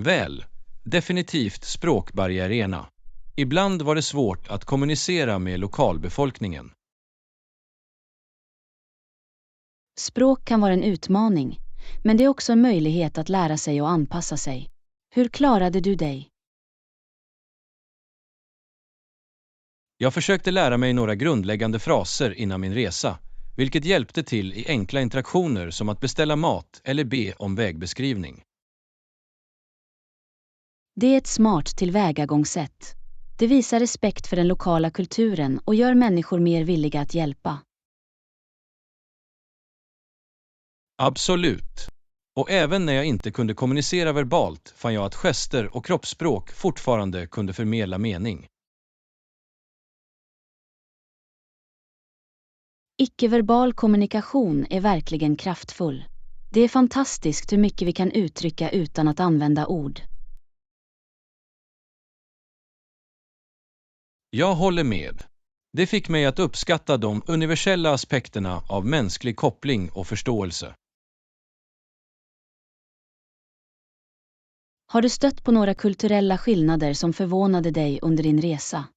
Väl, definitivt språkbarriärerna. Ibland var det svårt att kommunicera med lokalbefolkningen. Språk kan vara en utmaning, men det är också en möjlighet att lära sig och anpassa sig. Hur klarade du dig? Jag försökte lära mig några grundläggande fraser innan min resa, vilket hjälpte till i enkla interaktioner som att beställa mat eller be om vägbeskrivning. Det är ett smart tillvägagångssätt. Det visar respekt för den lokala kulturen och gör människor mer villiga att hjälpa. Absolut. Och även när jag inte kunde kommunicera verbalt fann jag att gester och kroppsspråk fortfarande kunde förmedla mening. Icke-verbal kommunikation är verkligen kraftfull. Det är fantastiskt hur mycket vi kan uttrycka utan att använda ord. Jag håller med. Det fick mig att uppskatta de universella aspekterna av mänsklig koppling och förståelse. Har du stött på några kulturella skillnader som förvånade dig under din resa?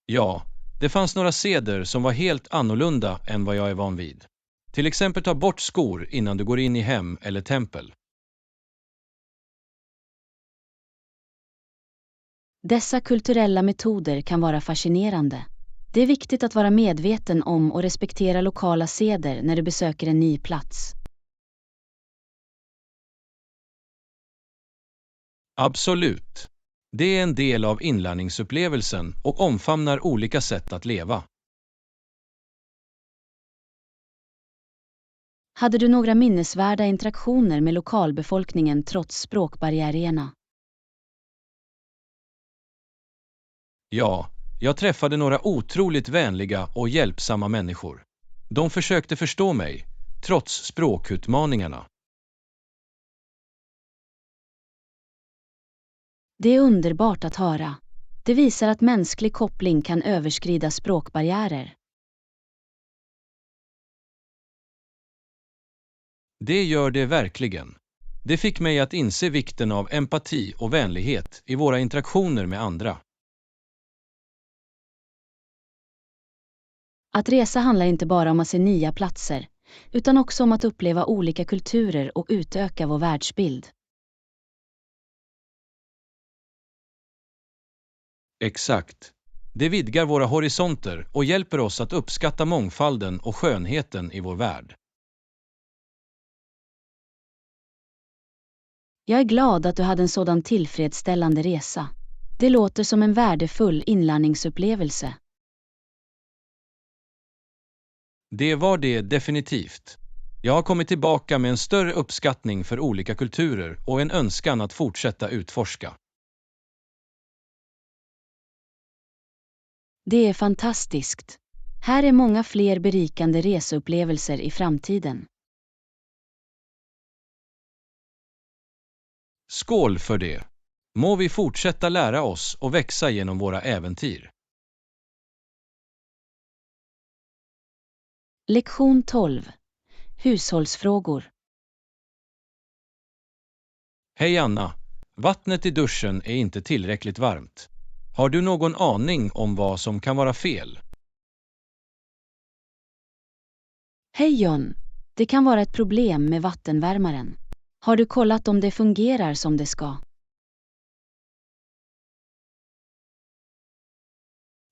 Ja, det fanns några seder som var helt annorlunda än vad jag är van vid. Till exempel ta bort skor innan du går in i hem eller tempel. Dessa kulturella metoder kan vara fascinerande. Det är viktigt att vara medveten om och respektera lokala seder när du besöker en ny plats. Absolut. Det är en del av inlärningsupplevelsen och omfamnar olika sätt att leva. Hade du några minnesvärda interaktioner med lokalbefolkningen trots språkbarriärerna? Ja, jag träffade några otroligt vänliga och hjälpsamma människor. De försökte förstå mig, trots språkutmaningarna. Det är underbart att höra. Det visar att mänsklig koppling kan överskrida språkbarriärer. Det gör det verkligen. Det fick mig att inse vikten av empati och vänlighet i våra interaktioner med andra. Att resa handlar inte bara om att se nya platser, utan också om att uppleva olika kulturer och utöka vår världsbild. Exakt. Det vidgar våra horisonter och hjälper oss att uppskatta mångfalden och skönheten i vår värld. Jag är glad att du hade en sådan tillfredsställande resa. Det låter som en värdefull inlärningsupplevelse. Det var det definitivt. Jag har kommit tillbaka med en större uppskattning för olika kulturer och en önskan att fortsätta utforska. Det är fantastiskt. Här är många fler berikande reseupplevelser i framtiden. Skål för det! Må vi fortsätta lära oss och växa genom våra äventyr. Lektion 12. Hushållsfrågor. Hej Anna! Vattnet i duschen är inte tillräckligt varmt. Har du någon aning om vad som kan vara fel? Hej John! Det kan vara ett problem med vattenvärmaren. Har du kollat om det fungerar som det ska?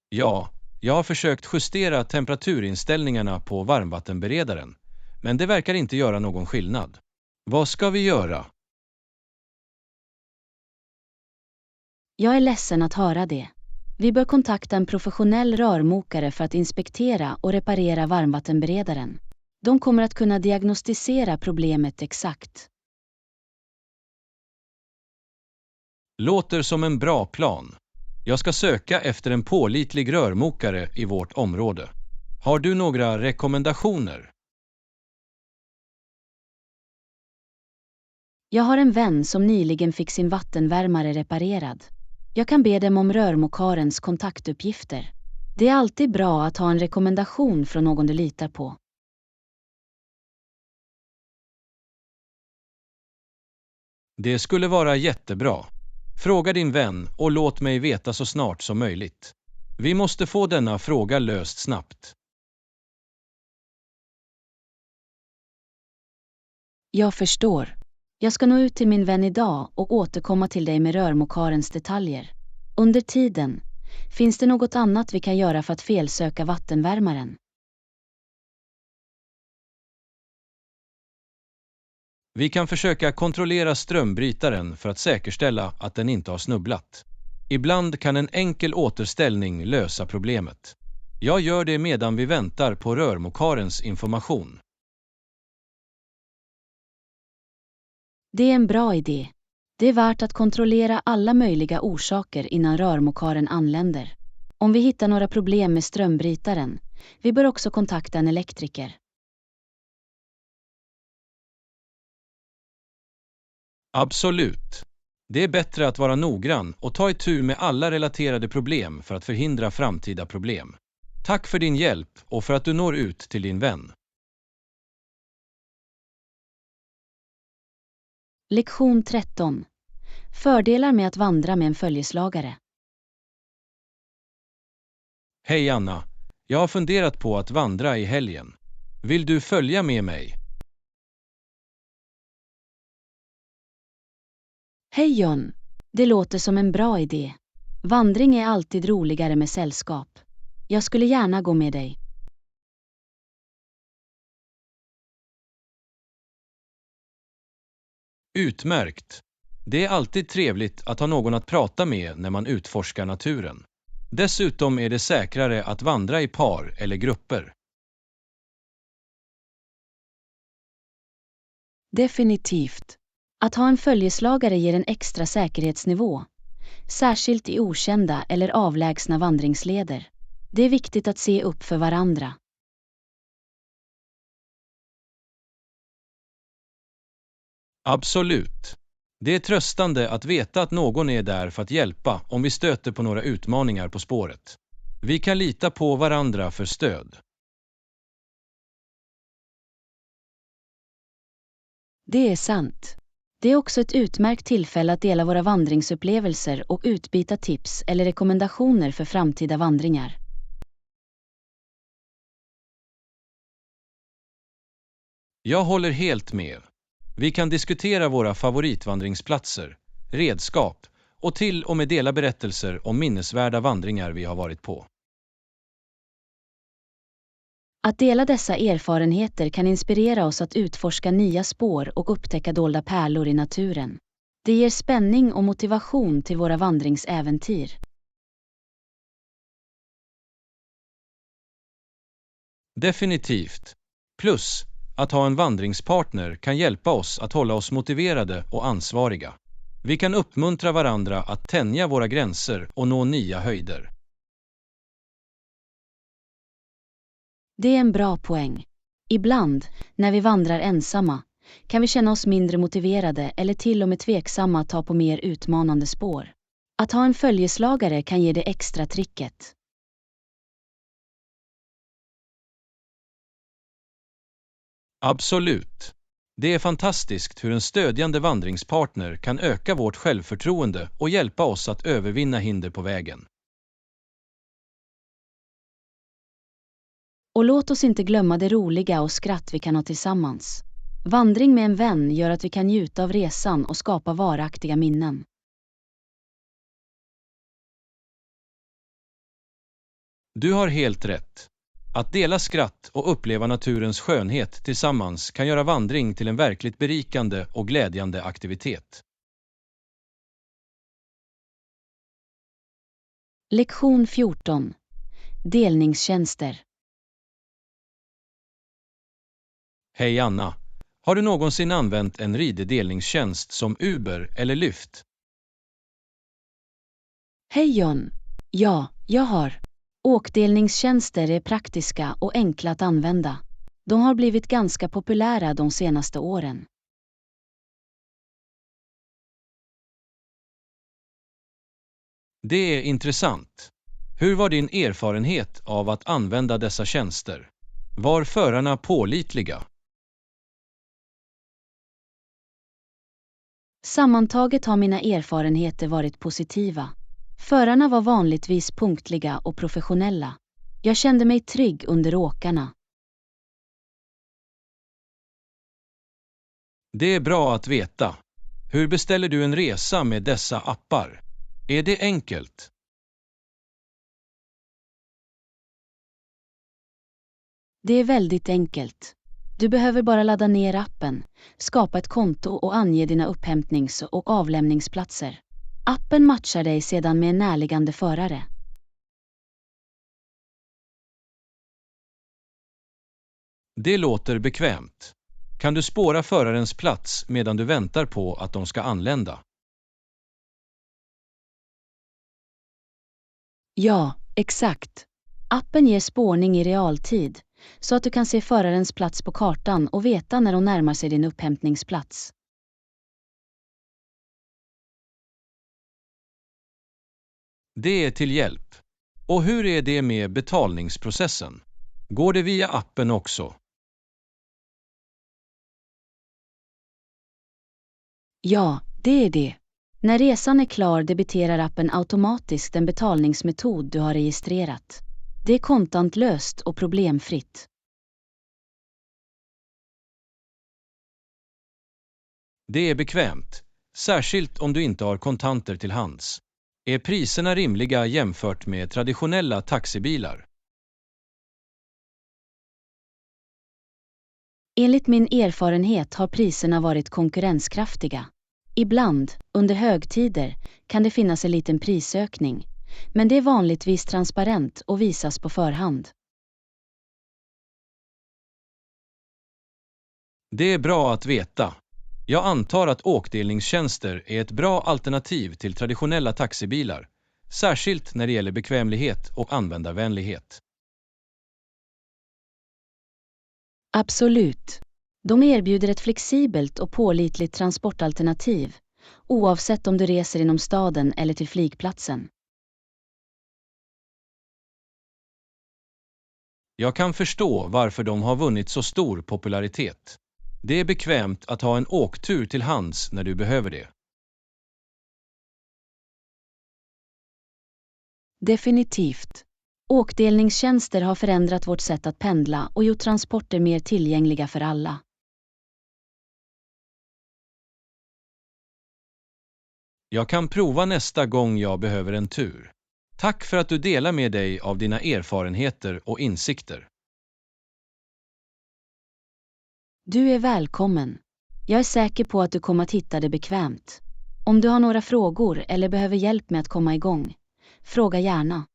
Ja, jag har försökt justera temperaturinställningarna på varmvattenberedaren, men det verkar inte göra någon skillnad. Vad ska vi göra? Jag är ledsen att höra det. Vi bör kontakta en professionell rörmokare för att inspektera och reparera varmvattenberedaren. De kommer att kunna diagnostisera problemet exakt. Låter som en bra plan. Jag ska söka efter en pålitlig rörmokare i vårt område. Har du några rekommendationer? Jag har en vän som nyligen fick sin vattenvärmare reparerad. Jag kan be dem om rörmokarens kontaktuppgifter. Det är alltid bra att ha en rekommendation från någon du litar på. Det skulle vara jättebra. Fråga din vän och låt mig veta så snart som möjligt. Vi måste få denna fråga löst snabbt. Jag förstår. Jag ska nå ut till min vän idag och återkomma till dig med rörmokarens detaljer. Under tiden, finns det något annat vi kan göra för att felsöka vattenvärmaren? Vi kan försöka kontrollera strömbrytaren för att säkerställa att den inte har snubblat. Ibland kan en enkel återställning lösa problemet. Jag gör det medan vi väntar på rörmokarens information. Det är en bra idé. Det är värt att kontrollera alla möjliga orsaker innan rörmokaren anländer. Om vi hittar några problem med strömbrytaren, vi bör också kontakta en elektriker. Absolut. Det är bättre att vara noggrann och ta itu med alla relaterade problem för att förhindra framtida problem. Tack för din hjälp och för att du når ut till din vän. Lektion 13. Fördelar med att vandra med en följeslagare. Hej Anna, jag har funderat på att vandra i helgen. Vill du följa med mig? Hej John, det låter som en bra idé. Vandring är alltid roligare med sällskap. Jag skulle gärna gå med dig. Utmärkt. Det är alltid trevligt att ha någon att prata med när man utforskar naturen. Dessutom är det säkrare att vandra i par eller grupper. Definitivt. Att ha en följeslagare ger en extra säkerhetsnivå, särskilt i okända eller avlägsna vandringsleder. Det är viktigt att se upp för varandra. Absolut. Det är tröstande att veta att någon är där för att hjälpa om vi stöter på några utmaningar på spåret. Vi kan lita på varandra för stöd. Det är sant. Det är också ett utmärkt tillfälle att dela våra vandringsupplevelser och utbyta tips eller rekommendationer för framtida vandringar. Jag håller helt med. Vi kan diskutera våra favoritvandringsplatser, redskap och till och med dela berättelser om minnesvärda vandringar vi har varit på. Att dela dessa erfarenheter kan inspirera oss att utforska nya spår och upptäcka dolda pärlor i naturen. Det ger spänning och motivation till våra vandringsäventyr. Definitivt. Plus, att ha en vandringspartner kan hjälpa oss att hålla oss motiverade och ansvariga. Vi kan uppmuntra varandra att tänja våra gränser och nå nya höjder. Det är en bra poäng. Ibland, när vi vandrar ensamma, kan vi känna oss mindre motiverade eller till och med tveksamma att ta på mer utmanande spår. Att ha en följeslagare kan ge det extra tricket. Absolut. Det är fantastiskt hur en stödjande vandringspartner kan öka vårt självförtroende och hjälpa oss att övervinna hinder på vägen. Och låt oss inte glömma det roliga och skratt vi kan ha tillsammans. Vandring med en vän gör att vi kan njuta av resan och skapa varaktiga minnen. Du har helt rätt. Att dela skratt och uppleva naturens skönhet tillsammans kan göra vandring till en verkligt berikande och glädjande aktivitet. Lektion 14. Delningstjänster. Hej Anna! Har du någonsin använt en riddelningstjänst som Uber eller Lyft? Hej John! Ja, jag har. Åkdelningstjänster är praktiska och enkla att använda. De har blivit ganska populära de senaste åren. Det är intressant. Hur var din erfarenhet av att använda dessa tjänster? Var förarna pålitliga? Sammantaget har mina erfarenheter varit positiva. Förarna var vanligtvis punktliga och professionella. Jag kände mig trygg under åkarna. Det är bra att veta. Hur beställer du en resa med dessa appar? Är det enkelt? Det är väldigt enkelt. Du behöver bara ladda ner appen, skapa ett konto och ange dina upphämtnings- och avlämningsplatser. Appen matchar dig sedan med en närliggande förare. Det låter bekvämt. Kan du spåra förarens plats medan du väntar på att de ska anlända? Ja, exakt. Appen ger spårning i realtid, så att du kan se förarens plats på kartan och veta när de närmar sig din upphämtningsplats. Det är till hjälp. Och hur är det med betalningsprocessen? Går det via appen också? Ja, det är det. När resan är klar debiterar appen automatiskt den betalningsmetod du har registrerat. Det är kontantlöst och problemfritt. Det är bekvämt, särskilt om du inte har kontanter till hands. Är priserna rimliga jämfört med traditionella taxibilar? Enligt min erfarenhet har priserna varit konkurrenskraftiga. Ibland, under högtider, kan det finnas en liten prisökning, men det är vanligtvis transparent och visas på förhand. Det är bra att veta. Jag antar att åkdelningstjänster är ett bra alternativ till traditionella taxibilar, särskilt när det gäller bekvämlighet och användarvänlighet. Absolut. De erbjuder ett flexibelt och pålitligt transportalternativ, oavsett om du reser inom staden eller till flygplatsen. Jag kan förstå varför de har vunnit så stor popularitet. Det är bekvämt att ha en åktur till hands när du behöver det. Definitivt. Åkdelningstjänster har förändrat vårt sätt att pendla och gjort transporter mer tillgängliga för alla. Jag kan prova nästa gång jag behöver en tur. Tack för att du delar med dig av dina erfarenheter och insikter. Du är välkommen. Jag är säker på att du kommer att hitta det bekvämt. Om du har några frågor eller behöver hjälp med att komma igång, fråga gärna.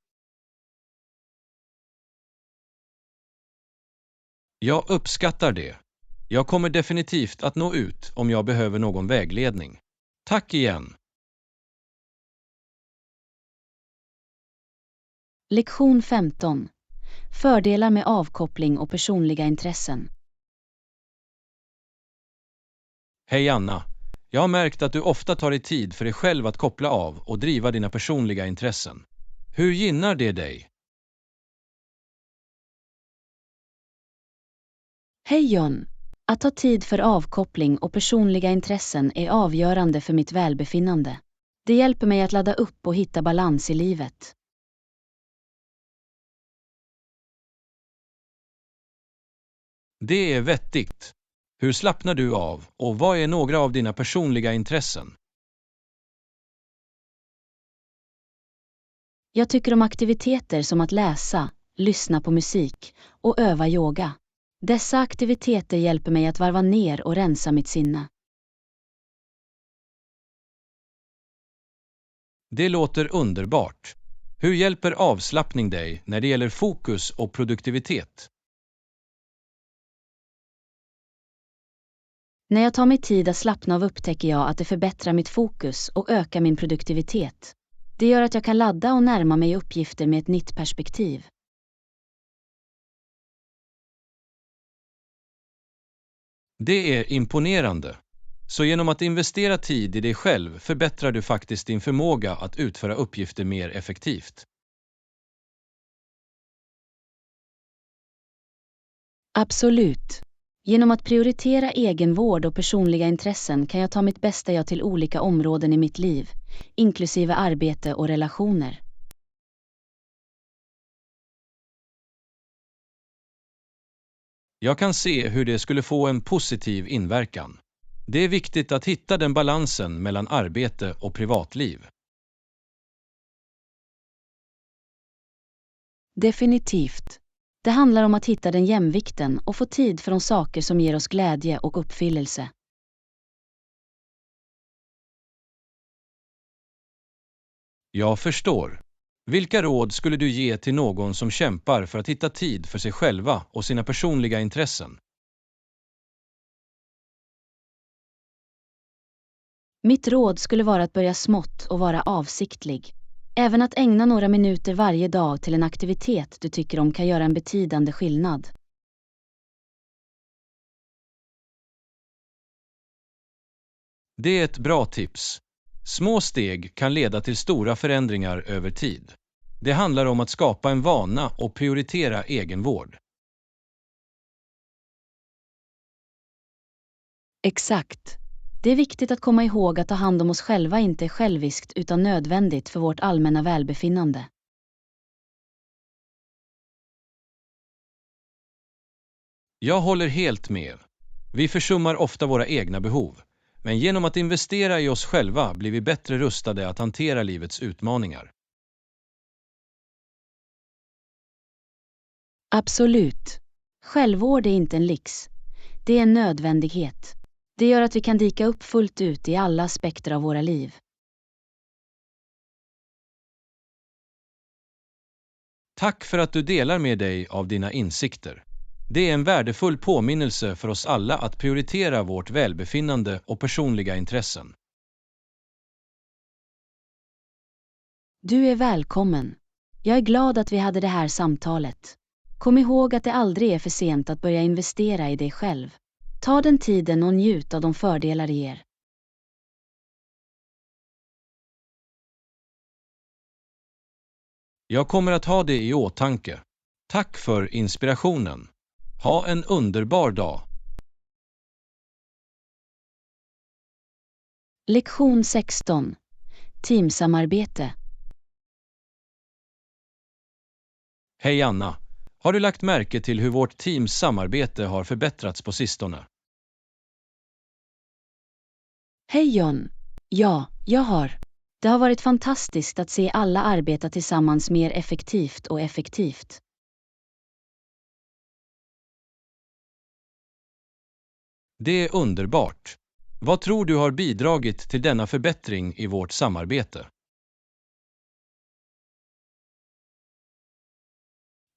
Jag uppskattar det. Jag kommer definitivt att nå ut om jag behöver någon vägledning. Tack igen. Lektion 15. Fördelar med avkoppling och personliga intressen. Hej Anna. Jag har märkt att du ofta tar dig tid för dig själv att koppla av och driva dina personliga intressen. Hur gynnar det dig? Hej John! Att ta tid för avkoppling och personliga intressen är avgörande för mitt välbefinnande. Det hjälper mig att ladda upp och hitta balans i livet. Det är vettigt. Hur slappnar du av och vad är några av dina personliga intressen? Jag tycker om aktiviteter som att läsa, lyssna på musik och öva yoga. Dessa aktiviteter hjälper mig att varva ner och rensa mitt sinne. Det låter underbart. Hur hjälper avslappning dig när det gäller fokus och produktivitet? När jag tar mig tid att slappna av upptäcker jag att det förbättrar mitt fokus och ökar min produktivitet. Det gör att jag kan ladda och närma mig uppgifter med ett nytt perspektiv. Det är imponerande. Så genom att investera tid i dig själv förbättrar du faktiskt din förmåga att utföra uppgifter mer effektivt. Absolut. Genom att prioritera egenvård och personliga intressen kan jag ta mitt bästa jag till olika områden i mitt liv, inklusive arbete och relationer. Jag kan se hur det skulle få en positiv inverkan. Det är viktigt att hitta den balansen mellan arbete och privatliv. Definitivt. Det handlar om att hitta den jämvikten och få tid för de saker som ger oss glädje och uppfyllelse. Jag förstår. Vilka råd skulle du ge till någon som kämpar för att hitta tid för sig själva och sina personliga intressen? Mitt råd skulle vara att börja smått och vara avsiktlig. Även att ägna några minuter varje dag till en aktivitet du tycker om kan göra en betydande skillnad. Det är ett bra tips. Små steg kan leda till stora förändringar över tid. Det handlar om att skapa en vana och prioritera egenvård. Exakt. Det är viktigt att komma ihåg att ta hand om oss själva inte är själviskt utan nödvändigt för vårt allmänna välbefinnande. Jag håller helt med. Vi försummar ofta våra egna behov, men genom att investera i oss själva blir vi bättre rustade att hantera livets utmaningar. Absolut. Självvård är inte en lyx. Det är en nödvändighet. Det gör att vi kan dyka upp fullt ut i alla aspekter av våra liv. Tack för att du delar med dig av dina insikter. Det är en värdefull påminnelse för oss alla att prioritera vårt välbefinnande och personliga intressen. Du är välkommen. Jag är glad att vi hade det här samtalet. Kom ihåg att det aldrig är för sent att börja investera i dig själv. Ta den tiden och njut av de fördelar det ger. Jag kommer att ha det i åtanke. Tack för inspirationen. Ha en underbar dag. Lektion 16. Teamsamarbete. Hej Anna. Har du lagt märke till hur vårt teams samarbete har förbättrats på sistone? Hej John. Ja, jag har. Det har varit fantastiskt att se alla arbeta tillsammans mer effektivt och effektivt. Det är underbart. Vad tror du har bidragit till denna förbättring i vårt samarbete?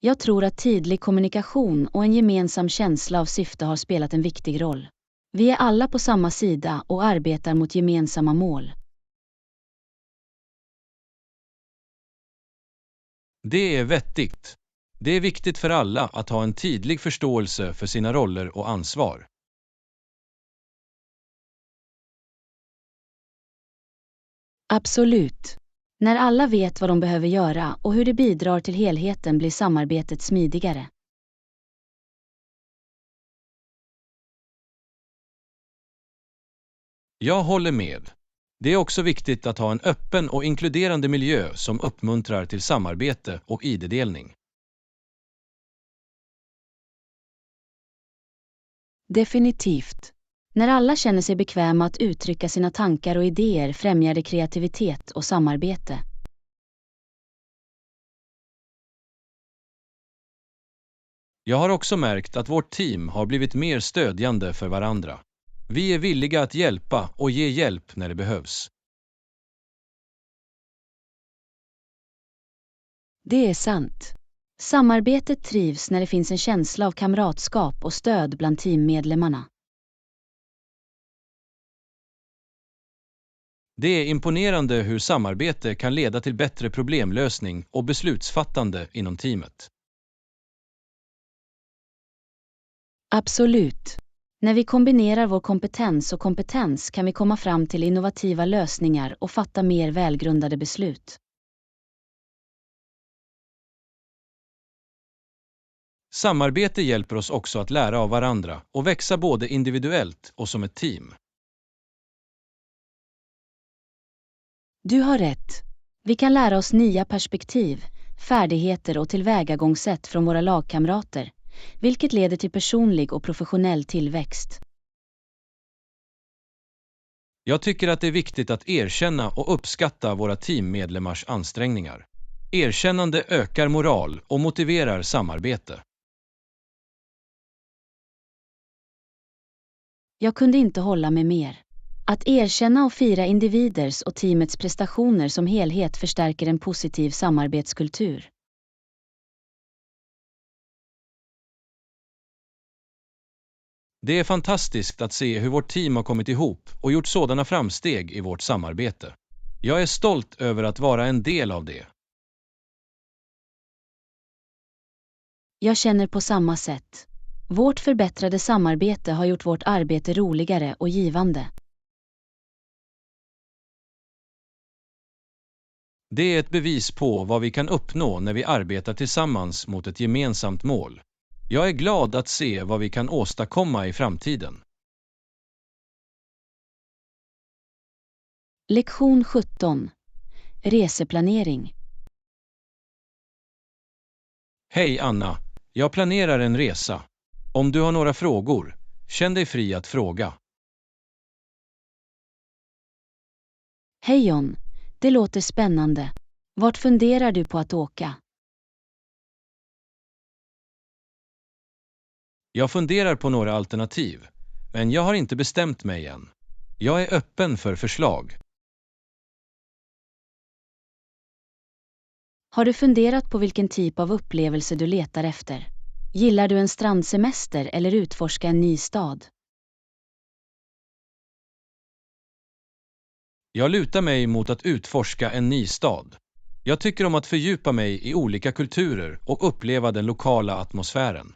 Jag tror att tydlig kommunikation och en gemensam känsla av syfte har spelat en viktig roll. Vi är alla på samma sida och arbetar mot gemensamma mål. Det är vettigt. Det är viktigt för alla att ha en tydlig förståelse för sina roller och ansvar. Absolut. När alla vet vad de behöver göra och hur det bidrar till helheten blir samarbetet smidigare. Jag håller med. Det är också viktigt att ha en öppen och inkluderande miljö som uppmuntrar till samarbete och ID-delning. Definitivt. När alla känner sig bekväma att uttrycka sina tankar och idéer främjar det kreativitet och samarbete. Jag har också märkt att vårt team har blivit mer stödjande för varandra. Vi är villiga att hjälpa och ge hjälp när det behövs. Det är sant. Samarbetet trivs när det finns en känsla av kamratskap och stöd bland teammedlemmarna. Det är imponerande hur samarbete kan leda till bättre problemlösning och beslutsfattande inom teamet. Absolut. När vi kombinerar vår kompetens och kompetens kan vi komma fram till innovativa lösningar och fatta mer välgrundade beslut. Samarbete hjälper oss också att lära av varandra och växa både individuellt och som ett team. Du har rätt. Vi kan lära oss nya perspektiv, färdigheter och tillvägagångssätt från våra lagkamrater, vilket leder till personlig och professionell tillväxt. Jag tycker att det är viktigt att erkänna och uppskatta våra teammedlemmars ansträngningar. Erkännande ökar moral och motiverar samarbete. Jag kunde inte hålla med mer. Att erkänna och fira individers och teamets prestationer som helhet förstärker en positiv samarbetskultur. Det är fantastiskt att se hur vårt team har kommit ihop och gjort sådana framsteg i vårt samarbete. Jag är stolt över att vara en del av det. Jag känner på samma sätt. Vårt förbättrade samarbete har gjort vårt arbete roligare och givande. Det är ett bevis på vad vi kan uppnå när vi arbetar tillsammans mot ett gemensamt mål. Jag är glad att se vad vi kan åstadkomma i framtiden. Lektion 17. Reseplanering. Hej Anna, jag planerar en resa. Om du har några frågor, känn dig fri att fråga. Hej John, det låter spännande. Vart funderar du på att åka? Jag funderar på några alternativ, men jag har inte bestämt mig än. Jag är öppen för förslag. Har du funderat på vilken typ av upplevelse du letar efter? Gillar du en strandsemester eller utforska en ny stad? Jag lutar mig mot att utforska en ny stad. Jag tycker om att fördjupa mig i olika kulturer och uppleva den lokala atmosfären.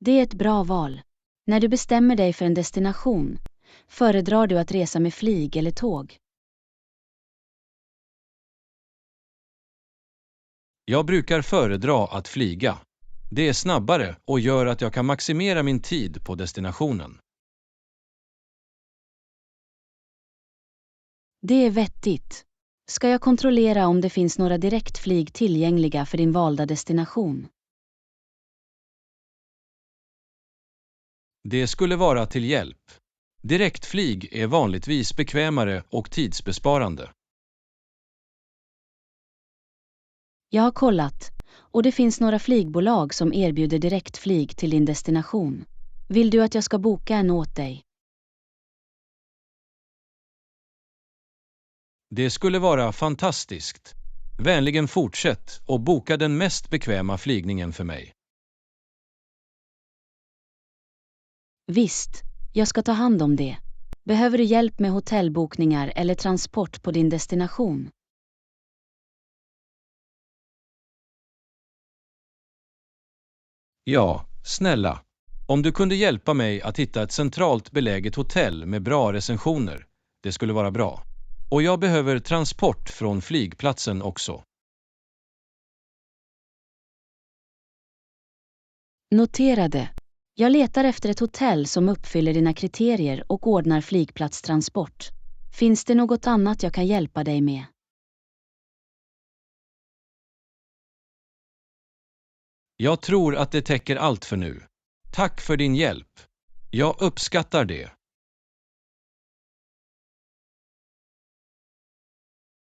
Det är ett bra val. När du bestämmer dig för en destination, föredrar du att resa med flyg eller tåg? Jag brukar föredra att flyga. Det är snabbare och gör att jag kan maximera min tid på destinationen. Det är vettigt. Ska jag kontrollera om det finns några direktflyg tillgängliga för din valda destination? Det skulle vara till hjälp. Direktflyg är vanligtvis bekvämare och tidsbesparande. Jag har kollat, och det finns några flygbolag som erbjuder direktflyg till din destination. Vill du att jag ska boka en åt dig? Det skulle vara fantastiskt. Vänligen fortsätt och boka den mest bekväma flygningen för mig. Visst, jag ska ta hand om det. Behöver du hjälp med hotellbokningar eller transport på din destination? Ja, snälla. Om du kunde hjälpa mig att hitta ett centralt beläget hotell med bra recensioner, det skulle vara bra. Och jag behöver transport från flygplatsen också. Noterade. Jag letar efter ett hotell som uppfyller dina kriterier och ordnar flygplatstransport. Finns det något annat jag kan hjälpa dig med? Jag tror att det täcker allt för nu. Tack för din hjälp. Jag uppskattar det.